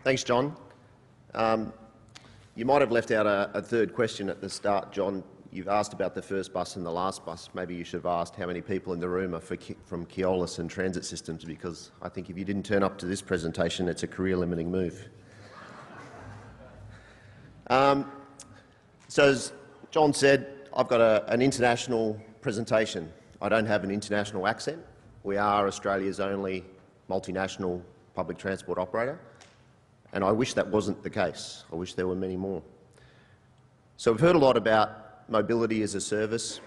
Thanks, John. You might have left out a third question at the start, John. You've asked about the first bus and the last bus. Maybe you should have asked how many people in the room are from Keolis and Transit Systems, because I think if you didn't turn up to this presentation, it's a career-limiting move. So as John said, I've got an international presentation. I don't have an international accent. We are Australia's only multinational public transport operator, and I wish that wasn't the case. I wish there were many more. So we've heard a lot about mobility as a service,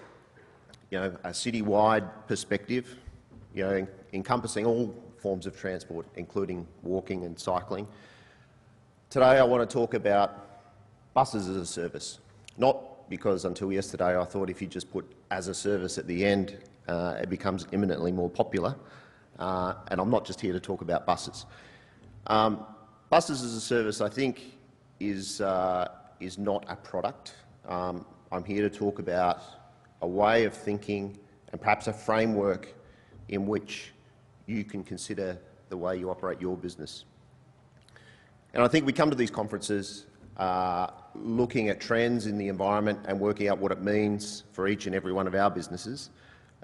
a citywide perspective, encompassing all forms of transport, including walking and cycling. Today I want to talk about buses as a service, not because until yesterday I thought if you just put as a service at the end, it becomes imminently more popular, and I'm not just here to talk about buses. Buses as a service, I think, is not a product. I'm here to talk about a way of thinking and perhaps a framework in which you can consider the way you operate your business. And I think we come to these conferences looking at trends in the environment and working out what it means for each and every one of our businesses,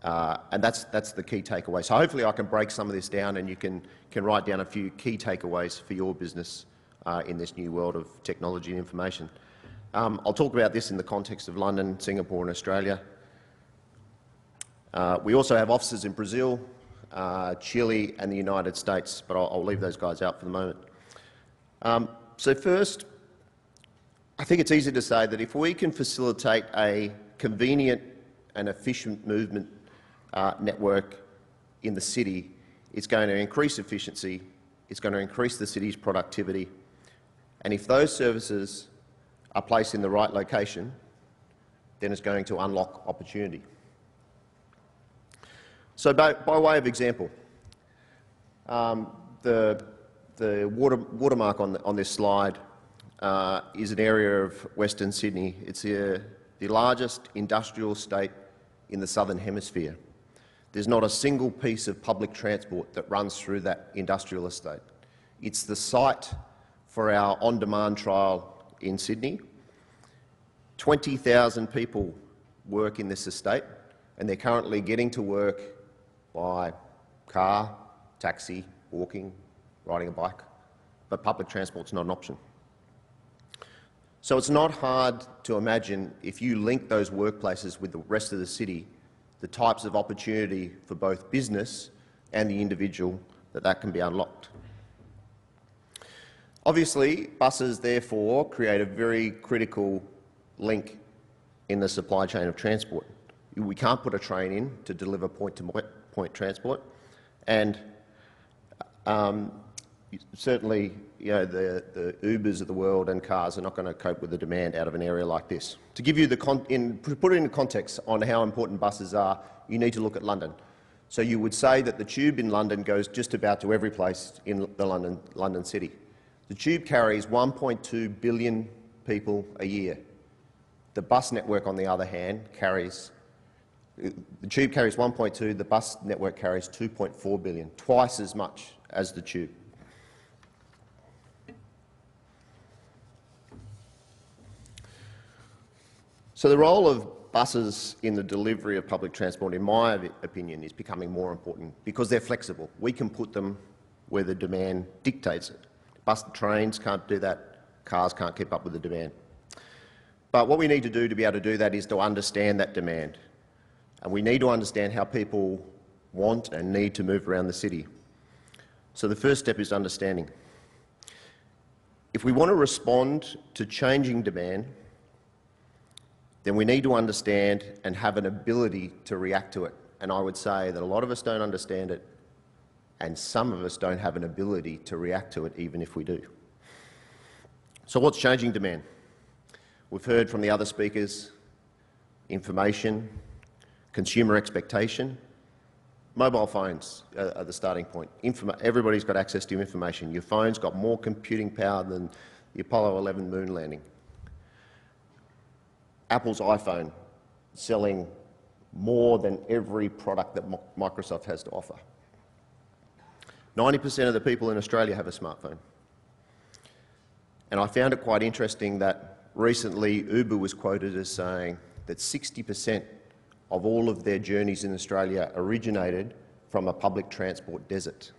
and that's the key takeaway. So hopefully I can break some of this down and you can write down a few key takeaways for your business in this new world of technology and information. I'll talk about this in the context of London, Singapore and Australia. We also have offices in Brazil, Chile and the United States, but I'll leave those guys out for the moment. So first, I think it's easy to say that if we can facilitate a convenient and efficient movement network in the city, it's going to increase efficiency, it's going to increase the city's productivity, and if those services are placed in the right location, then it's going to unlock opportunity. So by way of example, the watermark on this slide is an area of Western Sydney. It's the largest industrial estate in the Southern Hemisphere. There's not a single piece of public transport that runs through that industrial estate. It's the site for our on-demand trial in Sydney. 20,000 people work in this estate, and they're currently getting to work by car, taxi, walking, riding a bike, but public transport's not an option. So it's not hard to imagine, if you link those workplaces with the rest of the city, the types of opportunity for both business and the individual that can be unlocked. Obviously, buses therefore create a very critical link in the supply chain of transport. We can't put a train in to deliver point-to-point transport, and certainly the Ubers of the world and cars are not going to cope with the demand out of an area like this. To give you to put it into context on how important buses are, you need to look at London. So you would say that the tube in London goes just about to every place in the London city. The tube carries 1.2 billion people a year. The bus network, on the other hand, the tube carries 1.2, the bus network carries 2.4 billion, twice as much as the tube. So the role of buses in the delivery of public transport, in my opinion, is becoming more important because they're flexible. We can put them where the demand dictates it. Trains can't do that, cars can't keep up with the demand. But what we need to do to be able to do that is to understand that demand. And we need to understand how people want and need to move around the city. So the first step is understanding. If we want to respond to changing demand, then we need to understand and have an ability to react to it. And I would say that a lot of us don't understand it, and some of us don't have an ability to react to it, even if we do. So what's changing demand? We've heard from the other speakers, information, consumer expectation. Mobile phones are the starting point. Everybody's got access to information. Your phone's got more computing power than the Apollo 11 moon landing. Apple's iPhone selling more than every product that Microsoft has to offer. 90% of the people in Australia have a smartphone. And I found it quite interesting that recently Uber was quoted as saying that 60% of all of their journeys in Australia originated from a public transport desert.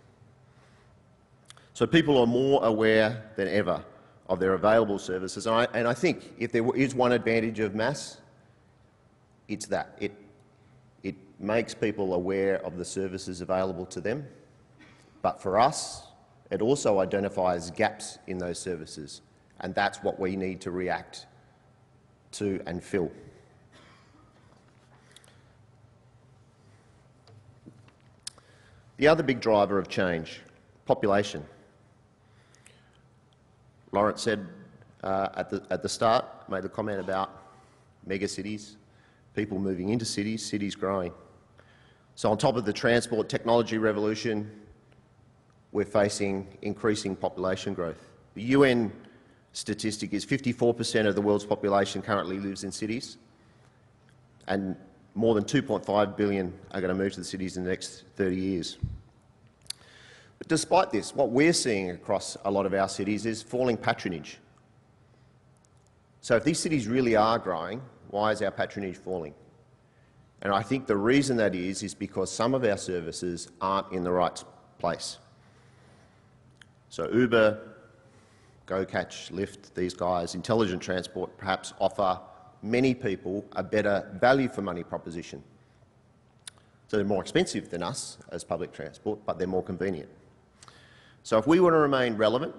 So people are more aware than ever of their available services. And I think if there is one advantage of mass, it's that. It makes people aware of the services available to them. But for us, it also identifies gaps in those services. And that's what we need to react to and fill. The other big driver of change, population. Lawrence said at the start, made the comment about megacities, people moving into cities, cities growing. So on top of the transport technology revolution, we're facing increasing population growth. The UN statistic is 54% of the world's population currently lives in cities, and more than 2.5 billion are going to move to the cities in the next 30 years. But despite this, what we're seeing across a lot of our cities is falling patronage. So if these cities really are growing, why is our patronage falling? And I think the reason that is because some of our services aren't in the right place. So Uber, GoCatch, Lyft, these guys, intelligent transport, perhaps offer many people a better value for money proposition. So they're more expensive than us as public transport, but they're more convenient. So if we want to remain relevant,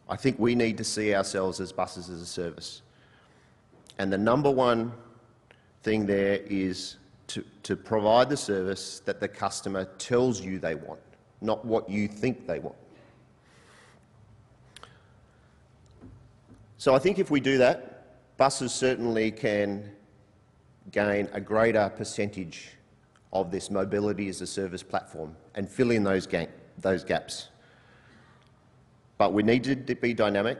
I think we need to see ourselves as buses as a service. And the number one thing there is to provide the service that the customer tells you they want, not what you think they want. So I think if we do that, buses certainly can gain a greater percentage of this mobility as a service platform and fill in those gaps. But we need to be dynamic,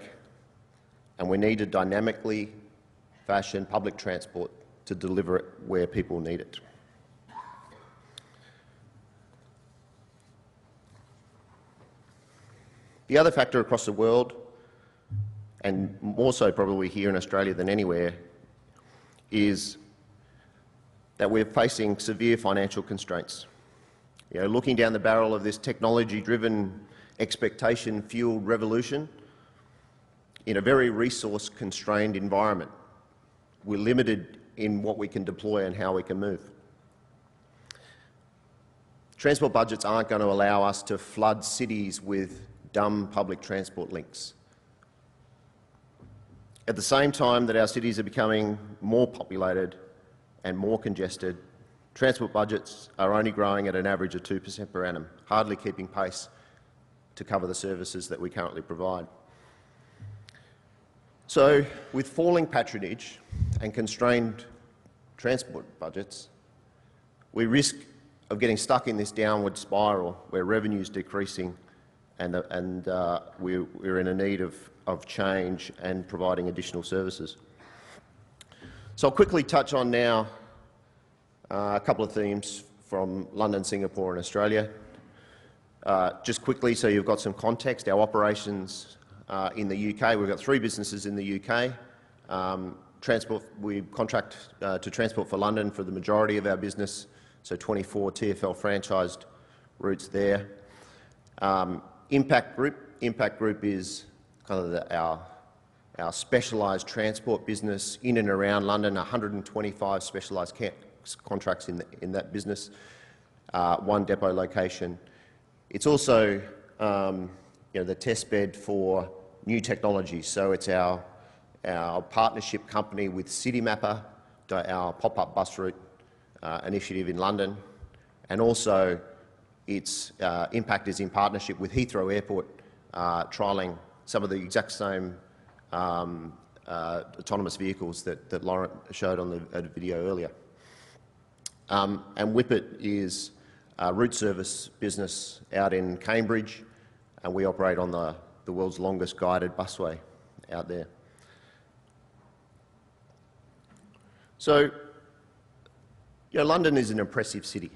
and we need to dynamically fashion public transport to deliver it where people need it. The other factor across the world, and more so probably here in Australia than anywhere, is that we're facing severe financial constraints. Looking down the barrel of this technology-driven, expectation-fueled revolution in a very resource-constrained environment, we're limited in what we can deploy and how we can move. Transport budgets aren't going to allow us to flood cities with dumb public transport links. At the same time that our cities are becoming more populated and more congested, transport budgets are only growing at an average of 2% per annum, hardly keeping pace to cover the services that we currently provide. So, with falling patronage and constrained transport budgets, we risk of getting stuck in this downward spiral where revenue is decreasing and we're in a need of change and providing additional services. So I'll quickly touch on now a couple of themes from London, Singapore and Australia. Just quickly, so you've got some context, our operations in the UK, we've got 3 businesses in the UK. We contract to Transport for London for the majority of our business, so 24 TfL franchised routes there. Impact Group is kind of our specialised transport business in and around London, 125 specialised contracts in that business, 1 depot location. It's also the test bed for new technologies. So it's our partnership company with Citymapper, our pop-up bus route initiative in London, and also its Impact is in partnership with Heathrow Airport, trialling some of the exact same autonomous vehicles that Laurent showed on the video earlier. And Whippet is a route service business out in Cambridge, and we operate on the world's longest guided busway out there. So, London is an impressive city,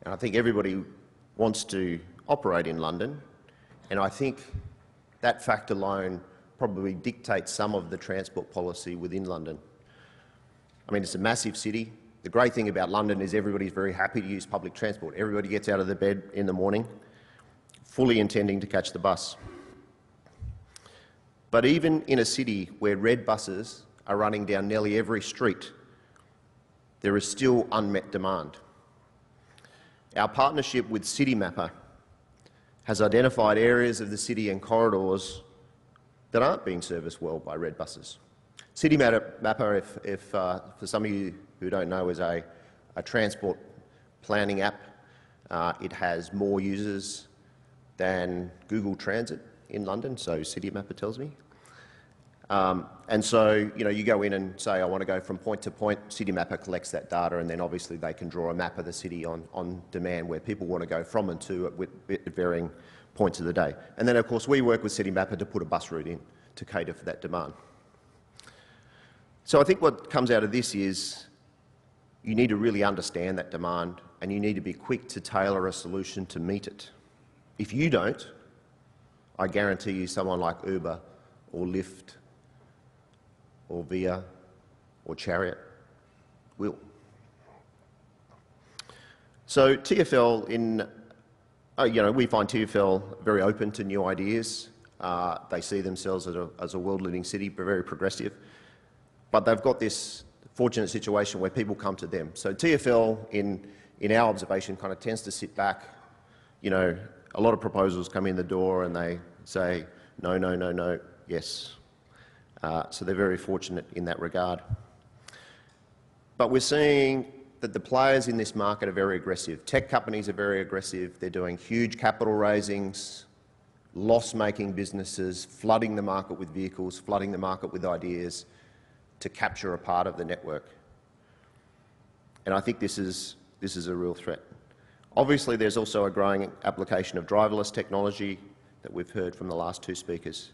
and I think everybody wants to operate in London, and I think That fact alone probably dictates some of the transport policy within London. I mean, it's a massive city. The great thing about London is everybody's very happy to use public transport. Everybody gets out of their bed in the morning fully intending to catch the bus. But even in a city where red buses are running down nearly every street, there is still unmet demand. Our partnership with CityMapper has identified areas of the city and corridors that aren't being serviced well by red buses. CityMapper, for some of you who don't know, is a transport planning app. It has more users than Google Transit in London, so CityMapper tells me. And so, you go in and say, I want to go from point to point. CityMapper collects that data, and then obviously they can draw a map of the city on demand where people want to go from and to at varying points of the day. And then, of course, we work with CityMapper to put a bus route in to cater for that demand. So I think what comes out of this is you need to really understand that demand, and you need to be quick to tailor a solution to meet it. If you don't, I guarantee you someone like Uber or Lyft or Via or Chariot will. So TfL, we find TfL very open to new ideas. They see themselves as a world-leading city, very progressive. But they've got this fortunate situation where people come to them. So TfL, in our observation, kind of tends to sit back. A lot of proposals come in the door and they say, no, no, no, no, yes. So they're very fortunate in that regard. But we're seeing that the players in this market are very aggressive. Tech companies are very aggressive. They're doing huge capital raisings, loss-making businesses, flooding the market with vehicles, flooding the market with ideas to capture a part of the network. And I think this is a real threat. Obviously, there's also a growing application of driverless technology that we've heard from the last two speakers.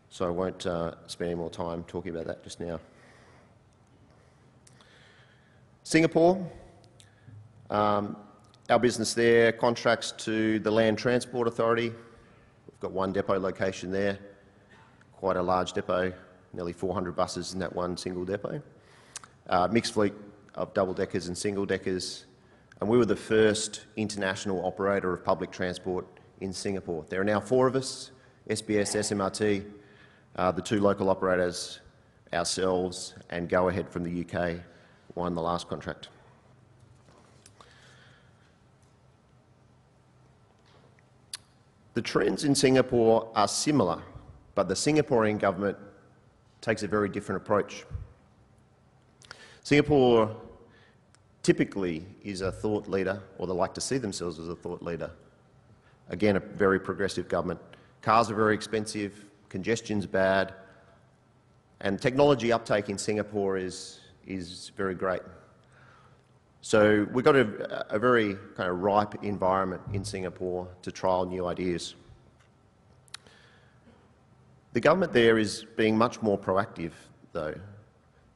So I won't spend any more time talking about that just now. Singapore, our business there contracts to the Land Transport Authority. We've got one depot location there, quite a large depot, nearly 400 buses in that one single depot. Mixed fleet of double-deckers and single-deckers. And we were the first international operator of public transport in Singapore. There are now 4 of us, SBS, SMRT, the 2 local operators, ourselves, and Go Ahead from the UK won the last contract. The trends in Singapore are similar, but the Singaporean government takes a very different approach. Singapore typically is a thought leader, or they like to see themselves as a thought leader. Again, a very progressive government. Cars are very expensive, congestion's bad, and technology uptake in Singapore is very great. So we've got a very kind of ripe environment in Singapore to trial new ideas. The government there is being much more proactive, though.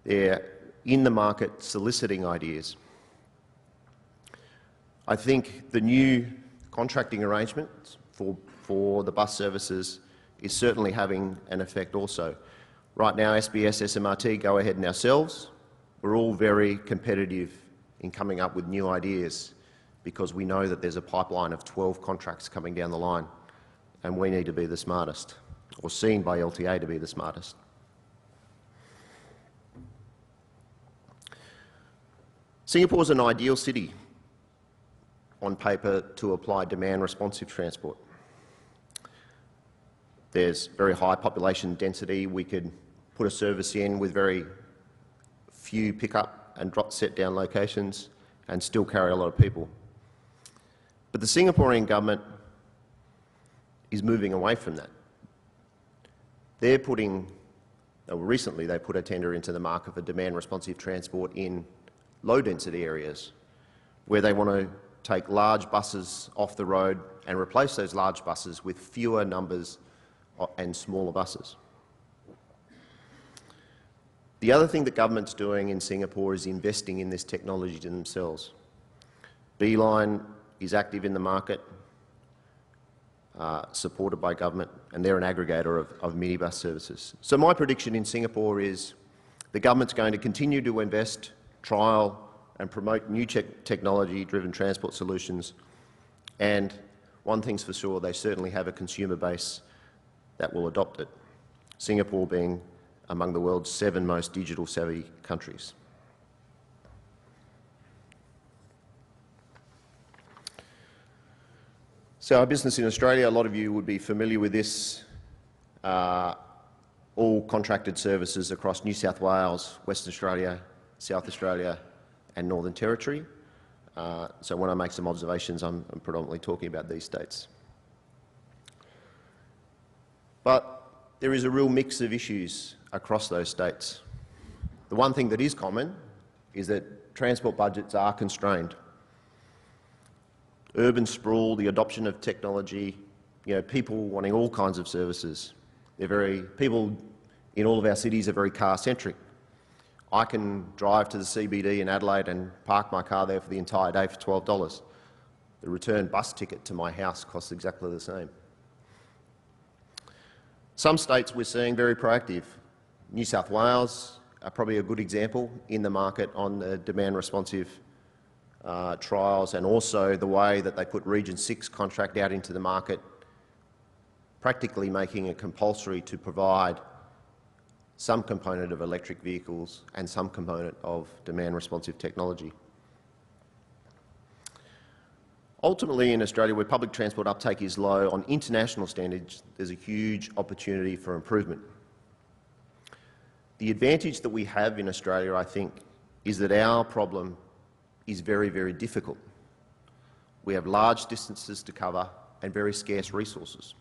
They're in the market soliciting ideas. I think the new contracting arrangements for the bus services is certainly having an effect also. Right now, SBS, SMRT, Go Ahead and ourselves, we're all very competitive in coming up with new ideas because we know that there's a pipeline of 12 contracts coming down the line and we need to be the smartest, or seen by LTA to be the smartest. Singapore's an ideal city on paper to apply demand-responsive transport. There's very high population density. We could put a service in with very few pick-up and drop set-down locations and still carry a lot of people. But the Singaporean government is moving away from that. Recently they put a tender into the market for demand-responsive transport in low-density areas where they want to take large buses off the road and replace those large buses with fewer numbers and smaller buses. The other thing that government's doing in Singapore is investing in this technology to themselves. Beeline is active in the market. supported by government, and they're an aggregator of minibus services. So my prediction in Singapore is the government's going to continue to invest, trial and promote new technology-driven transport solutions, and one thing's for sure, they certainly have a consumer base that will adopt it, Singapore being among the world's 7 most digital-savvy countries. So our business in Australia, a lot of you would be familiar with this, all contracted services across New South Wales, Western Australia, South Australia and Northern Territory. So when I make some observations, I'm predominantly talking about these states. But there is a real mix of issues across those states. The one thing that is common is that transport budgets are constrained. Urban sprawl, the adoption of technology, people wanting all kinds of services. People in all of our cities are very car-centric. I can drive to the CBD in Adelaide and park my car there for the entire day for $12. The return bus ticket to my house costs exactly the same. Some states we're seeing very proactive. New South Wales are probably a good example in the market on the demand-responsive trials, and also the way that they put Region 6 contract out into the market, practically making it compulsory to provide some component of electric vehicles and some component of demand-responsive technology. Ultimately, in Australia, where public transport uptake is low, on international standards, there's a huge opportunity for improvement. The advantage that we have in Australia, I think, is that our problem is very, very difficult. We have large distances to cover and very scarce resources.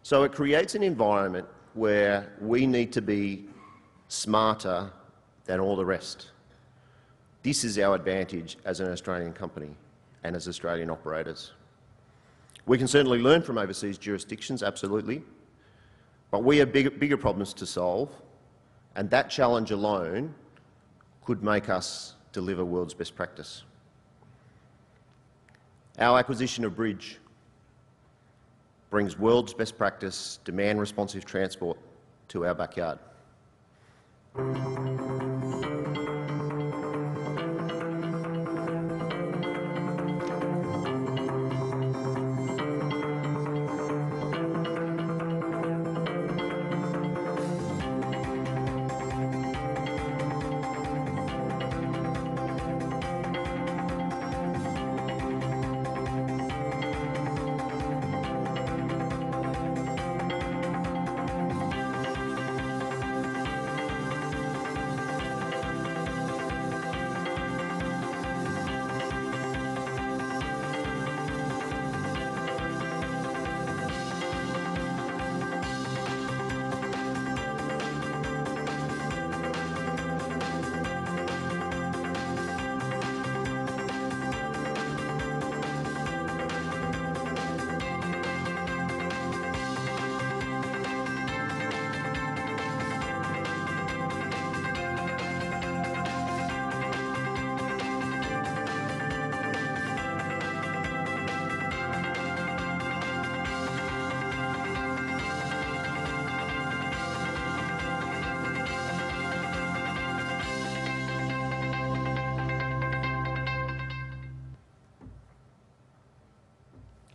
So it creates an environment where we need to be smarter than all the rest. This is our advantage as an Australian company and as Australian operators. We can certainly learn from overseas jurisdictions, absolutely, but we have bigger problems to solve, and that challenge alone could make us deliver world's best practice. Our acquisition of Bridge brings world's best practice, demand-responsive transport to our backyard.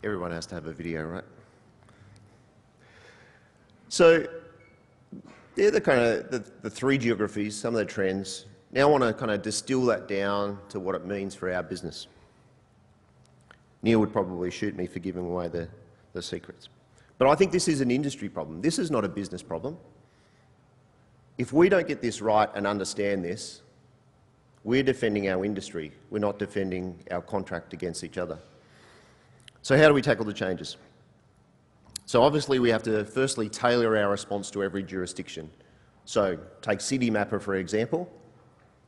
Everyone has to have a video, right? So they're the 3 geographies, some of the trends. Now I want to kind of distill that down to what it means for our business. Neil would probably shoot me for giving away the secrets. But I think this is an industry problem. This is not a business problem. If we don't get this right and understand this, we're defending our industry. We're not defending our contract against each other. So how do we tackle the changes? So obviously we have to firstly tailor our response to every jurisdiction. So take Citymapper for example.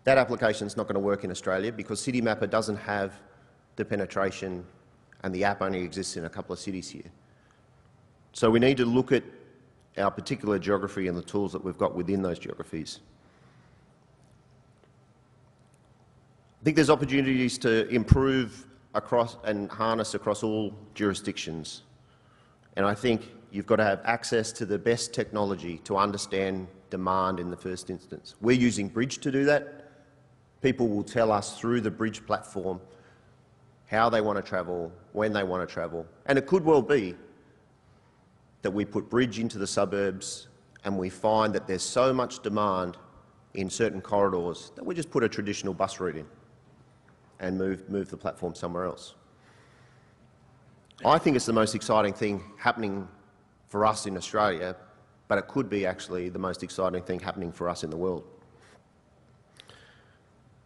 That application is not going to work in Australia because Citymapper doesn't have the penetration and the app only exists in a couple of cities here. So we need to look at our particular geography and the tools that we've got within those geographies. I think there's opportunities to improve across and harness across all jurisdictions. And I think you've got to have access to the best technology to understand demand in the first instance. We're using Bridge to do that. People will tell us through the Bridge platform how they want to travel, when they want to travel. And it could well be that we put Bridge into the suburbs and we find that there's so much demand in certain corridors that we just put a traditional bus route in and move the platform somewhere else. I think it's the most exciting thing happening for us in Australia, but it could be actually the most exciting thing happening for us in the world.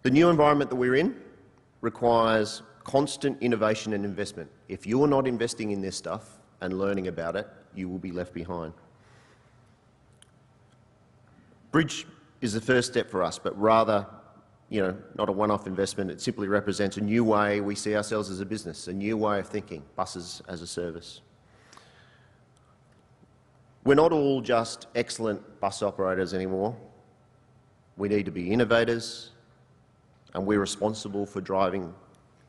The new environment that we're in requires constant innovation and investment. If you're not investing in this stuff and learning about it, you will be left behind. Bridge is the first step for us, but rather, not a one-off investment. It simply represents a new way we see ourselves as a business, a new way of thinking, buses as a service. We're not all just excellent bus operators anymore. We need to be innovators, and we're responsible for driving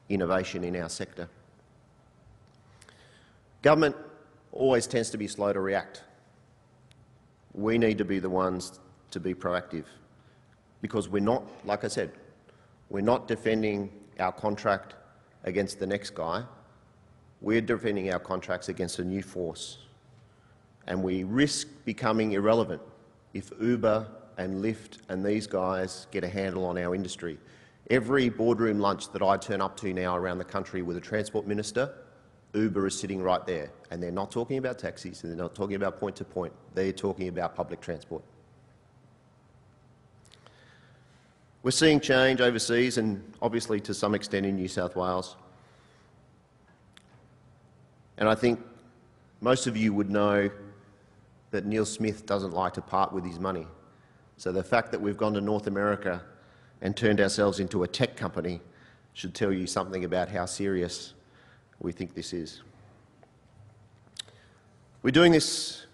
innovation in our sector. Government always tends to be slow to react. We need to be the ones to be proactive, because we're not, like I said, we're not defending our contract against the next guy. We're defending our contracts against a new force, and we risk becoming irrelevant if Uber and Lyft and these guys get a handle on our industry. Every boardroom lunch that I turn up to now around the country with a Transport Minister, Uber is sitting right there, and they're not talking about taxis and they're not talking about point-to-point. They're talking about public transport. We're seeing change overseas and obviously to some extent in New South Wales. And I think most of you would know that Neil Smith doesn't like to part with his money. So the fact that we've gone to North America and turned ourselves into a tech company should tell you something about how serious we think this is. We're doing this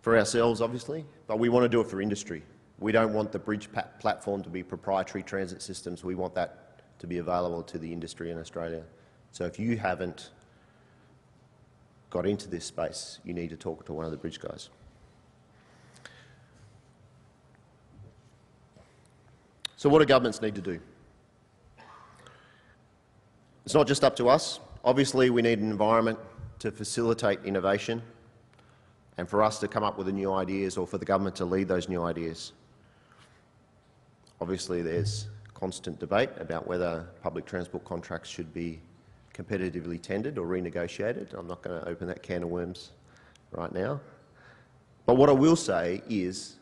for ourselves, obviously, but we want to do it for industry. We don't want the Bridge platform to be proprietary transit systems. We want that to be available to the industry in Australia. So if you haven't got into this space, you need to talk to one of the Bridge guys. So what do governments need to do? It's not just up to us. Obviously, we need an environment to facilitate innovation and for us to come up with the new ideas, or for the government to lead those new ideas. Obviously, there's constant debate about whether public transport contracts should be competitively tendered or renegotiated. I'm not going to open that can of worms right now. But what I will say is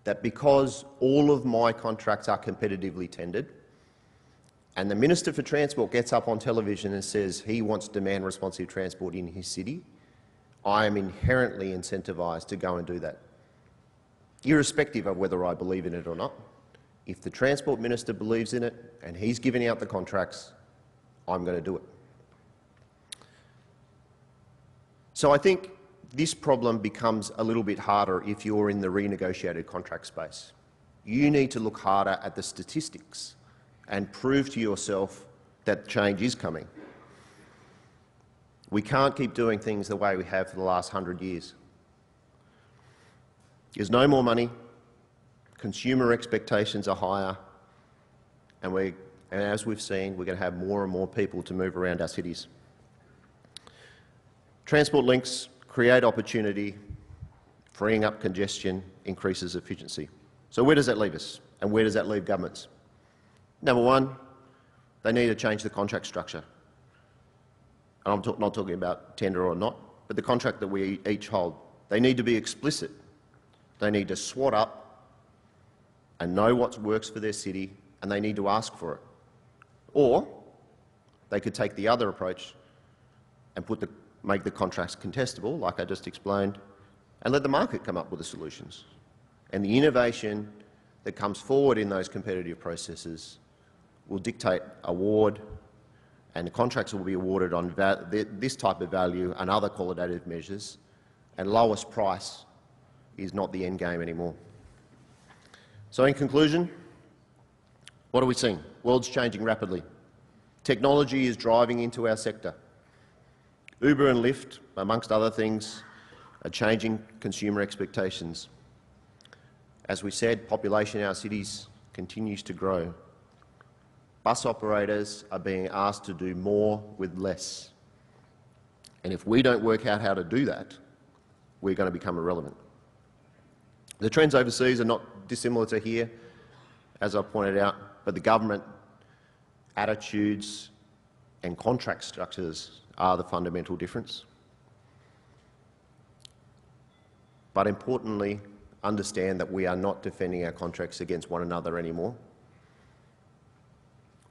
that because all of my contracts are competitively tendered, and the Minister for Transport gets up on television and says he wants demand-responsive transport in his city, I am inherently incentivised to go and do that, irrespective of whether I believe in it or not. If the Transport Minister believes in it and he's giving out the contracts, I'm going to do it. So I think this problem becomes a little bit harder if you're in the renegotiated contract space. You need to look harder at the statistics and prove to yourself that change is coming. We can't keep doing things the way we have for the last 100 years. There's no more money, consumer expectations are higher, and as we've seen, we're going to have more and more people to move around our cities. Transport links create opportunity, freeing up congestion, increases efficiency. So where does that leave us, and where does that leave governments? Number one, they need to change the contract structure. And I'm not talking about tender or not, but the contract that we each hold. They need to be explicit. They need to SWOT up and know what works for their city, and they need to ask for it. Or they could take the other approach and make the contracts contestable, like I just explained, and let the market come up with the solutions. And the innovation that comes forward in those competitive processes will dictate award, and the contracts will be awarded on this type of value and other qualitative measures, and lowest price is not the end game anymore. So in conclusion, what are we seeing? World's changing rapidly. Technology is driving into our sector. Uber and Lyft, amongst other things, are changing consumer expectations. As we said, population in our cities continues to grow. Bus operators are being asked to do more with less. And if we don't work out how to do that, we're going to become irrelevant. The trends overseas are not dissimilar to here, as I pointed out, but the government attitudes and contract structures are the fundamental difference. But importantly, understand that we are not defending our contracts against one another anymore.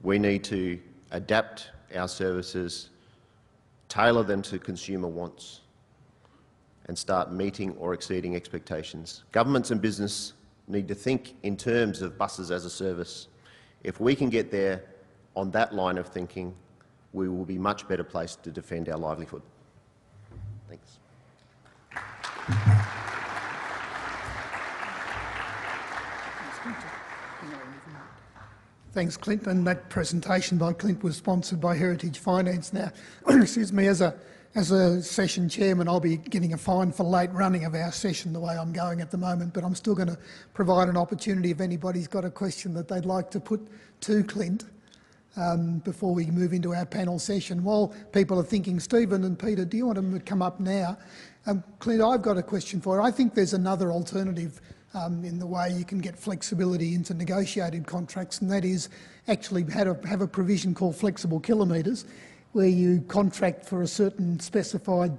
We need to adapt our services, tailor them to consumer wants, and start meeting or exceeding expectations. Governments and business need to think in terms of buses as a service. If we can get there on that line of thinking, we will be much better placed to defend our livelihood. Thanks. Thanks, Clint. And that presentation by Clint was sponsored by Heritage Finance. Now, excuse me, as a session chairman, I'll be getting a fine for late running of our session the way I'm going at the moment, but I'm still going to provide an opportunity if anybody's got a question that they'd like to put to Clint before we move into our panel session. While people are thinking, Stephen and Peter, do you want them to come up now? Clint, I've got a question for you. I think there's another alternative in the way you can get flexibility into negotiated contracts, and that is actually have a provision called flexible kilometres, where you contract for a certain specified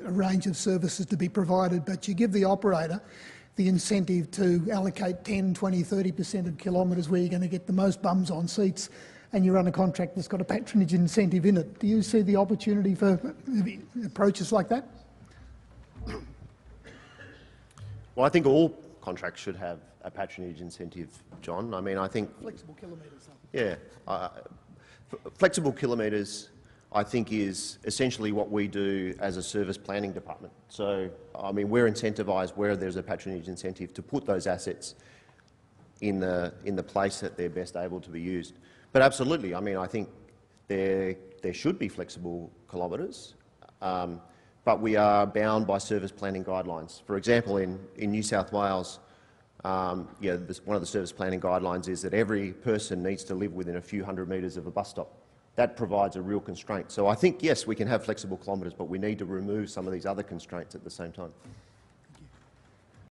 range of services to be provided, but you give the operator the incentive to allocate 10, 20, 30% of kilometres where you're going to get the most bums on seats, and you run a contract that's got a patronage incentive in it. Do you see the opportunity for approaches like that? Well, I think all contracts should have a patronage incentive, John. I mean, I think... Flexible kilometres. Yeah. Flexible kilometres, I think, is essentially what we do as a service planning department. So, I mean, we're incentivised where there's a patronage incentive to put those assets in the place that they're best able to be used. But absolutely, I mean, I think there should be flexible kilometres, but we are bound by service planning guidelines. For example, in New South Wales, one of the service planning guidelines is that every person needs to live within a few hundred metres of a bus stop. That provides a real constraint. So I think, yes, we can have flexible kilometres, but we need to remove some of these other constraints at the same time.